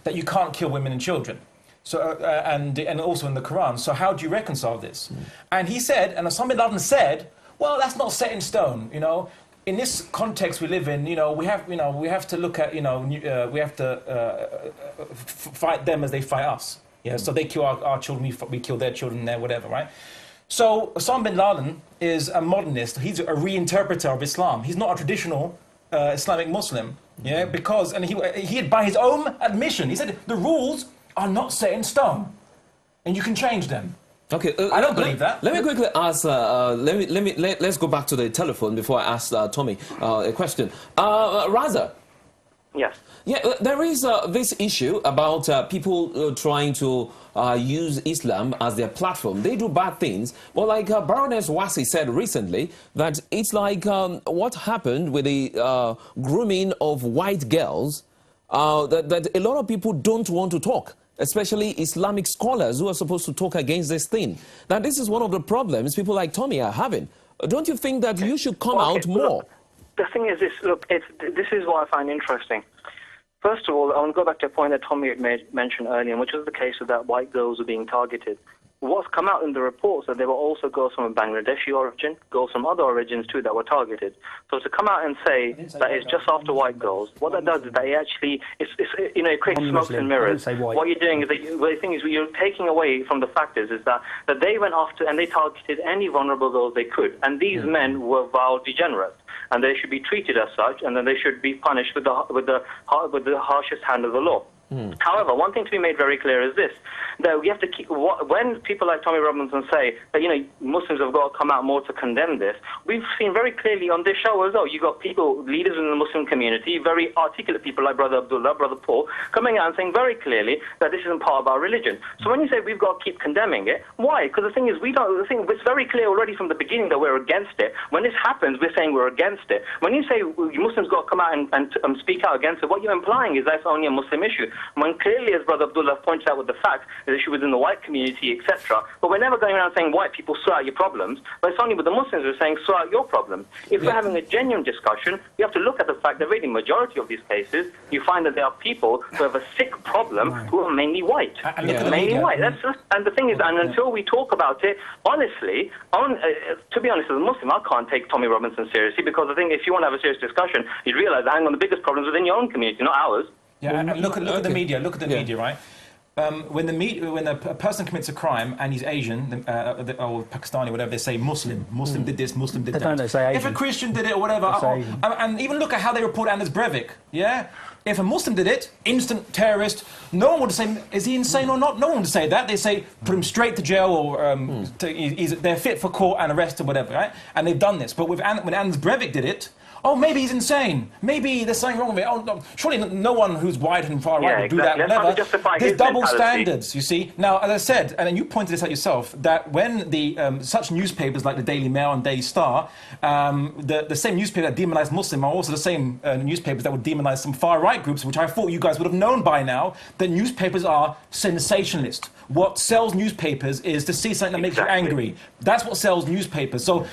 that you can't kill women and children. So, and also in the Quran. So how do you reconcile this? And he said, and Osama bin Laden said, well, that's not set in stone, you know. In this context we live in, we have to look at, we have to fight them as they fight us. Yeah, so they kill our children, we kill their children there, whatever, right? So Osama bin Laden is a modernist. He's a reinterpreter of Islam. He's not a traditional Islamic Muslim, yeah, because, and he by his own admission, he said the rules are not set in stone, and you can change them. Okay, I don't believe that. Let me quickly ask. Let's go back to the telephone before I ask Tommy a question. Raza. Yes. Yeah, there is this issue about people trying to use Islam as their platform. They do bad things. But like Baroness Wasi said recently, that it's like what happened with the grooming of white girls, that a lot of people don't want to talk, especially Islamic scholars who are supposed to talk against this thing. Now, this is one of the problems people like Tommy are having. don't you think that you should come out more? Look, the thing is this, look, this is what I find interesting. First of all, I want to go back to a point that Tommy had mentioned earlier, which was the case of that white girls were being targeted. What's come out in the reports that there were also girls from a Bangladeshi origin, girls from other origins too that were targeted. So to come out and say that it's just after white girls, what that does is that it actually, it creates smokes and mirrors. What you're doing is that the thing is you're taking away from the fact is that they went after and they targeted any vulnerable girls they could, and these men were vile degenerates. And they should be treated as such, and then they should be punished with the harshest hand of the law. However, one thing to be made very clear is this, that we have to keep, when people like Tommy Robinson say that, Muslims have got to come out more to condemn this, we've seen very clearly on this show as well, you've got people, leaders in the Muslim community, very articulate people like Brother Abdullah, Brother Paul, coming out and saying very clearly that this isn't part of our religion. So when you say we've got to keep condemning it, why? Because the thing is, it's very clear already from the beginning that we're against it. When this happens, we're saying we're against it. When you say Muslims got to come out and speak out against it, what you're implying is that's only a Muslim issue. When clearly, as Brother Abdullah pointed out with the fact, the issue within the white community, etc. But we're never going around saying white people sort out your problems, but it's only with the Muslims we're saying sort out your problems. If we're having a genuine discussion, we have to look at the fact that really the majority of these cases, you find that there are people who have a sick problem who are mainly white. Mainly white. And the thing is, and until we talk about it, honestly, to be honest, as a Muslim, I can't take Tommy Robinson seriously, because I think if you want to have a serious discussion, you'd realise that hang on, the biggest problems within your own community, not ours. Yeah, and look at the media. Look at the media, right? When a person commits a crime and he's Asian or Pakistani, whatever, they say Muslim did this, Muslim did that. Don't they say Asian? If a Christian did it or whatever, and even look at how they report Anders Breivik. Yeah, if a Muslim did it, instant terrorist. No one would say is he insane or not. No one would say that. They say put him straight to jail or they're fit for court and arrested, whatever, right? And they've done this. But when Anders Breivik did it. Oh, maybe he's insane. Maybe there's something wrong with it. Oh, no, surely no one who's white and far right would do that. Whatever. There's double standards, you see. Now, as I said, and then you pointed this out yourself, that when the such newspapers like the Daily Mail and Daily Star, the same newspaper that demonise Muslim are also the same newspapers that would demonise some far right groups, which I thought you guys would have known by now. That newspapers are sensationalist. What sells newspapers is to see something that makes you angry. That's what sells newspapers. So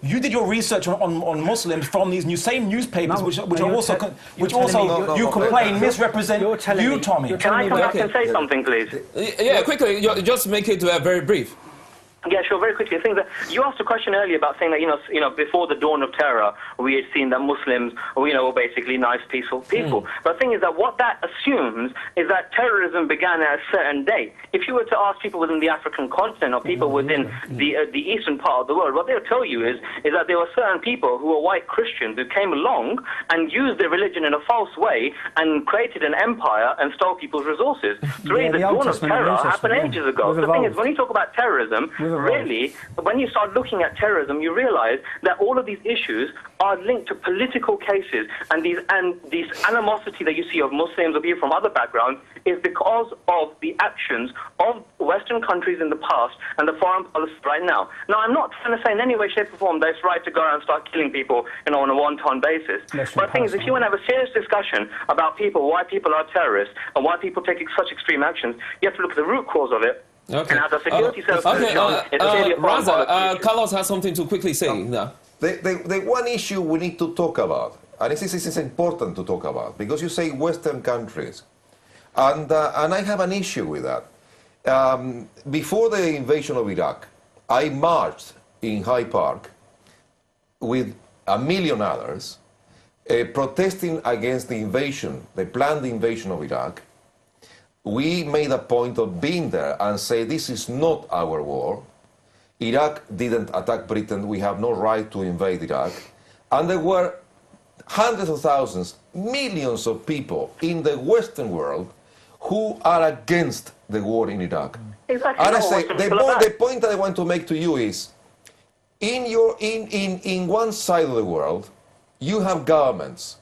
you did your research on Muslims from these same newspapers, which you complain misrepresent you, Tommy. Can I come back and say something, please? Yeah, quickly. Just make it very brief. Yeah, sure. Very quickly, I think that you asked a question earlier about saying that before the dawn of terror, we had seen that Muslims, were basically nice, peaceful people. But the thing is that what that assumes is that terrorism began at a certain date. If you were to ask people within the African continent or people within the eastern part of the world, what they'll tell you is that there were certain people who were white Christians who came along and used their religion in a false way and created an empire and stole people's resources. So really, the dawn of terror happened ages ago. The thing is, when you talk about terrorism, really, when you start looking at terrorism, you realize that all of these issues are linked to political cases, and these animosity that you see of Muslims or people from other backgrounds is because of the actions of Western countries in the past and the foreign policy right now. Now, I'm not trying to say in any way, shape, or form that it's right to go around and start killing people, on a one-ton basis. But the thing is, if you want to have a serious discussion about why people are terrorists and why people take such extreme actions, you have to look at the root cause of it. Okay. And as a security service, Raza, Carlos has something to quickly say. The one issue we need to talk about, and this is important to talk about, because you say Western countries, and I have an issue with that. Before the invasion of Iraq, I marched in Hyde Park with 1 million others, protesting against the invasion, the planned invasion of Iraq. We made a point of being there and say this is not our war. Iraq didn't attack Britain. We have no right to invade Iraq. And there were hundreds of thousands, millions of people in the Western world who are against the war in Iraq. Exactly. And I say, the point that I want to make to you is, in one side of the world, you have governments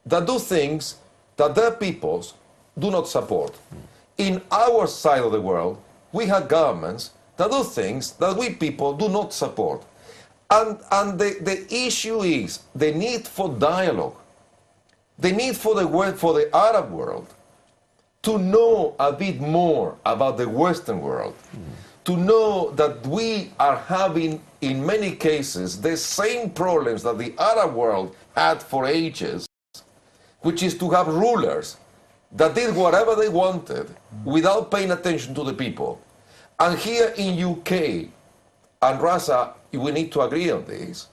that do things that their peoples do not support. In our side of the world, we have governments that do things that we people do not support. And the issue is the need for dialogue, the need for the Arab world to know a bit more about the Western world, to know that we are having, in many cases, the same problems that the Arab world had for ages, which is to have rulers that did whatever they wanted without paying attention to the people. And here in UK, and Raza, we need to agree on this,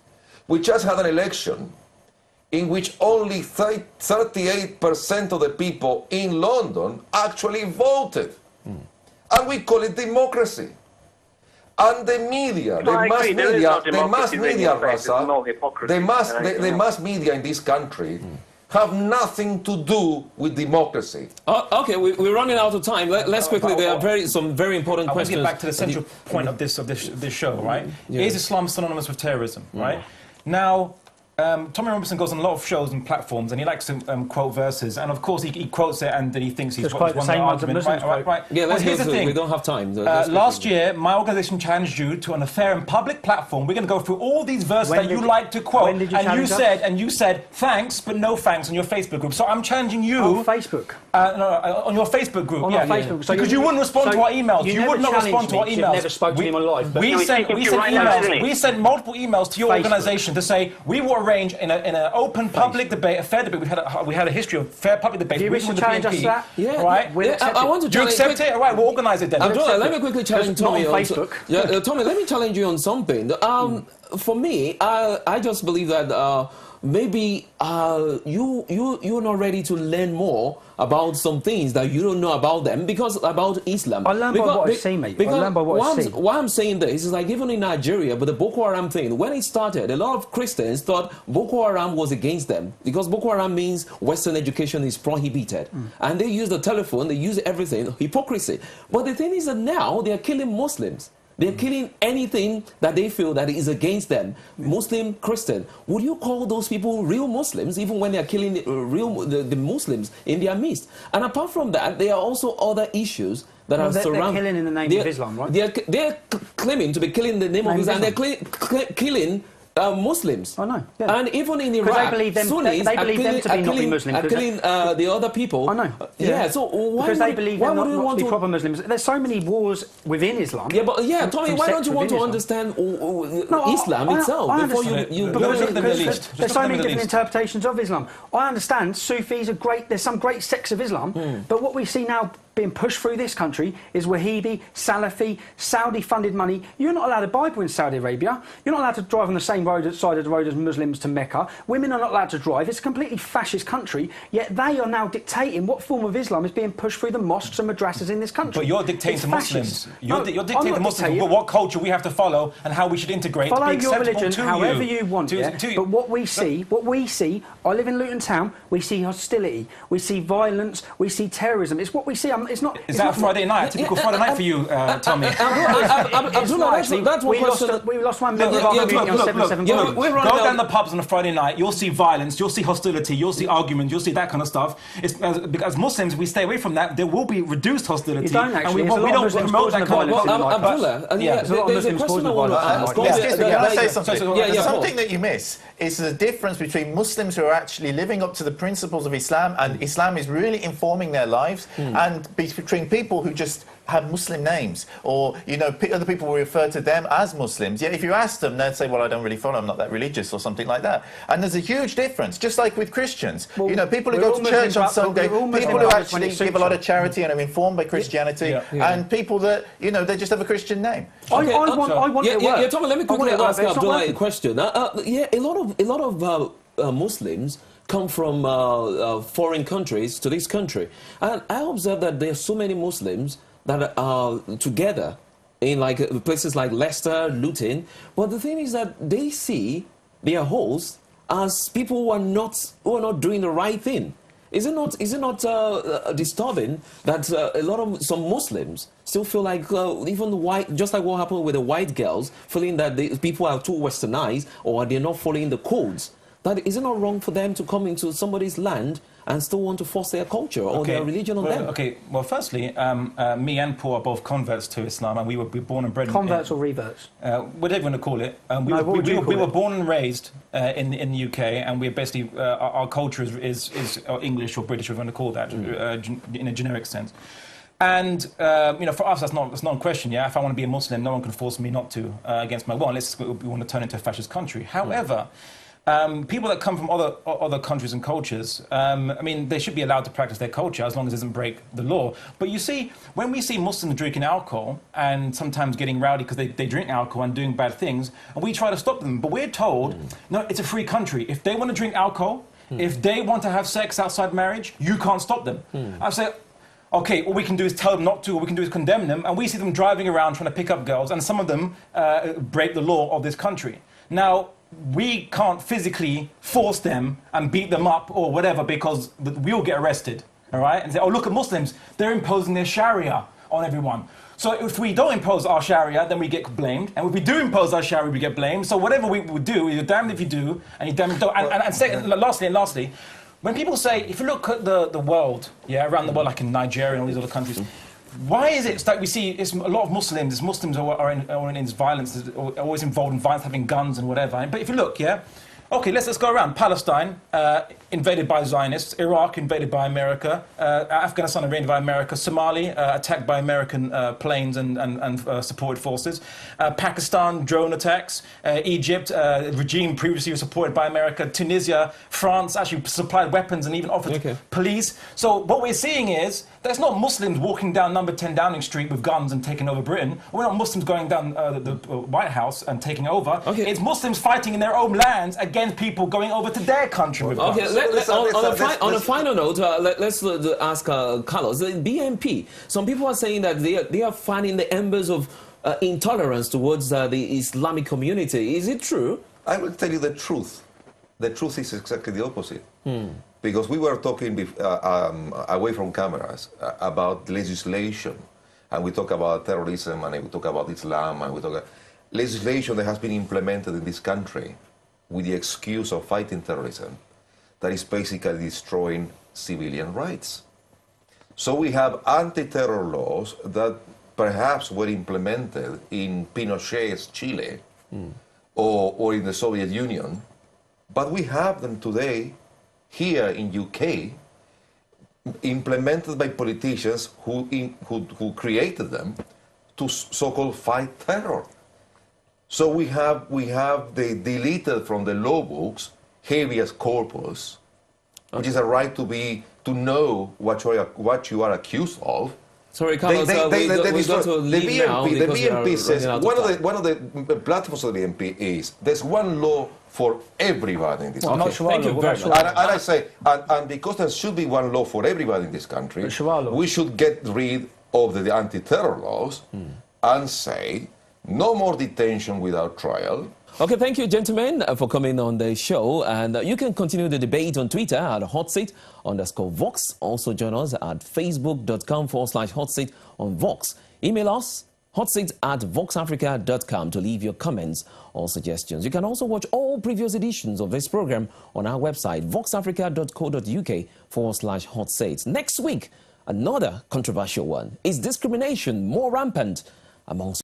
we just had an election in which only 38% of the people in London actually voted. And we call it democracy. And the media, the mass media, Raza, the mass media in this country have nothing to do with democracy. Okay, we're running out of time. Let's quickly, there are some very important questions. I want to get back to the central point of this show, right? Is Islam synonymous with terrorism, right? Now, Tommy Robinson goes on a lot of shows and platforms, and he likes to quote verses, and of course he quotes it, and then he thinks he's won the argument. Right. Yeah, let's here's the thing. We don't have time. Last year, my organisation challenged you to, on a fair and public platform, we're going to go through all these verses that you like to quote, and you said thanks, but no thanks on your Facebook group. So I'm challenging you. On Facebook. On your Facebook group. Facebook. So because you wouldn't respond to our emails. You would not respond to our emails. You never spoke to me on live. We sent multiple emails to your organisation to say we will arrange in an open public debate, a fair debate. We had a history of fair public debates. Do you wish to challenge us to that? Yeah, right. I want to. Do you accept it? All right, we'll organise it then. Abdullah, let me quickly challenge Tommy on Facebook. Tommy, let me challenge you on something. For me, I just believe that maybe you're not ready to learn more about some things that you don't know about them, because about Islam. I learn by what I see, mate. I learn by what I see. Why I'm saying this is like, even in Nigeria, but the Boko Haram thing, when it started, a lot of Christians thought Boko Haram was against them, because Boko Haram means Western education is prohibited. And they use the telephone, they use everything, hypocrisy. But the thing is that now they are killing Muslims. They're killing anything that they feel that is against them. Muslim, Christian. Would you call those people real Muslims, even when they're killing the Muslims in their midst? And apart from that, there are also other issues that are surrounding. They're killing in the name of Islam, right? They're claiming to be killing in the name of Islam. They're killing Muslims. I know. Yeah. And even in Iraq, they believe them, Sunnis they believe them to be not be Muslim. Killing the other people. I know. Yeah. So why because they believe them not to be proper Muslims. There's so many wars within Islam. Yeah, but Tommy, why don't you want to understand Islam itself before you go into the Middle East? There's so many different interpretations of Islam. I understand Sufis are great. There's some great sects of Islam, but what we see now being pushed through this country is Wahhabi, Salafi, Saudi-funded money. You're not allowed a Bible in Saudi Arabia. You're not allowed to drive on the same side of the road as Muslims to Mecca. Women are not allowed to drive. It's a completely fascist country, yet they are now dictating what form of Islam is being pushed through the mosques and madrasas in this country. But you're dictating to Muslims. You're dictating to Muslims what culture we have to follow and how we should integrate. Follow to be your religion to however you want. But what we see, I live in Luton Town, we see hostility, we see violence, we see terrorism. It's what we see. It's not. Is that Friday night? Typical Friday night for you, Tommy. That's one question. We lost one member of our community on 7/7. Go down the pubs on a Friday night. You'll see violence. You'll see hostility. You'll see arguments. You'll see that kind of stuff. Because Muslims, we stay away from that. There will be reduced hostility. You don't actually. And we don't promote that kind of violence. There's a question I want to ask. Can I say something? Something that you miss is the difference between Muslims who are actually living up to the principles of Islam, and Islam is really informing their lives, and between people who just have Muslim names, or other people will refer to them as Muslims. Yet if you ask them, they'd say, "Well, I don't really follow. I'm not that religious," or something like that. And there's a huge difference. Just like with Christians, people who go to church on Sunday, people who actually give a lot of charity and are informed by Christianity, and people that they just have a Christian name. I want it to work. Tommy, let me quickly ask Abdullah a question. A lot of Muslims come from foreign countries to this country, and I observe that there are so many Muslims that are together in places like Leicester, Luton. But the thing is that they see their hosts as people who are not doing the right thing. Is it not disturbing that some Muslims still feel like even the white, just like what happened with the white girls, feeling that the people are too westernized or they're not following the codes? That is it not wrong for them to come into somebody's land and still want to force their culture or their religion on them? Okay, well, firstly, me and Paul are both converts to Islam, and we were born and bred... Converts or reverts? Whatever you want to call it. We were born and raised in the UK, and we're basically... our culture is English or British, if you want to call that, in a generic sense. And you know, for us, that's not a question. Yeah, if I want to be a Muslim, no one can force me not to against my will, unless we want to turn into a fascist country. However, people that come from other countries and cultures, I mean, they should be allowed to practice their culture as long as it doesn't break the law. But you see, when we see Muslims drinking alcohol and sometimes getting rowdy because they drink alcohol and doing bad things, and we try to stop them, but we're told, no, it's a free country. If they want to drink alcohol, if they want to have sex outside marriage, you can't stop them. I say, okay, all we can do is tell them not to, all we can do is condemn them, and we see them driving around trying to pick up girls, and some of them break the law of this country. Now, we can't physically force them and beat them up or whatever because we'll get arrested, all right? And say, oh, look at Muslims, they're imposing their Sharia on everyone. So if we don't impose our Sharia, then we get blamed. And if we do impose our Sharia, we get blamed. So whatever we would do, you're damned if you do, and you're damned if you don't. And second, lastly, when people say, if you look at the world, yeah, around the world, like in Nigeria and all these other countries, why is it that we see it's a lot of Muslims are in violence, are always involved in violence, having guns and whatever. But if you look, yeah, okay, let's go around. Palestine, invaded by Zionists. Iraq, invaded by America. Afghanistan, invaded by America. Somalia, attacked by American planes and supported forces. Pakistan, drone attacks. Egypt, regime previously supported by America. Tunisia, France actually supplied weapons and even offered police. So what we're seeing is there's not Muslims walking down number 10 Downing Street with guns and taking over Britain. We're not Muslims going down the White House and taking over. It's Muslims fighting in their own lands against people going over to their country with guns. On a final note, let's ask Carlos, the BNP. Some people are saying that they are fanning the embers of intolerance towards the Islamic community. Is it true? I will tell you the truth. The truth is exactly the opposite. Because we were talking away from cameras about legislation, and we talk about terrorism, and we talk about Islam, and we talk about legislation that has been implemented in this country with the excuse of fighting terrorism, that is basically destroying civilian rights. So we have anti-terror laws that perhaps were implemented in Pinochet's Chile or in the Soviet Union, but we have them today here in UK, implemented by politicians who created them to so-called fight terror. So we have the deleted from the law books habeas corpus, which is a right to know what you are accused of. Sorry, Carlos, the BNP says one of the platforms of the BNP is there's one law for everybody in this country. Thank you very much. And I say, and because there should be one law for everybody in this country, we should get rid of the anti-terror laws and say no more detention without trial. Okay, thank you, gentlemen, for coming on the show. And you can continue the debate on Twitter at Hotseat_Vox. Also join us at facebook.com/Hotseat on Vox. Email us, hotseat@VoxAfrica.com, to leave your comments or suggestions. You can also watch all previous editions of this program on our website, voxafrica.co.uk/Hotseat. Next week, another controversial one. Is discrimination more rampant amongst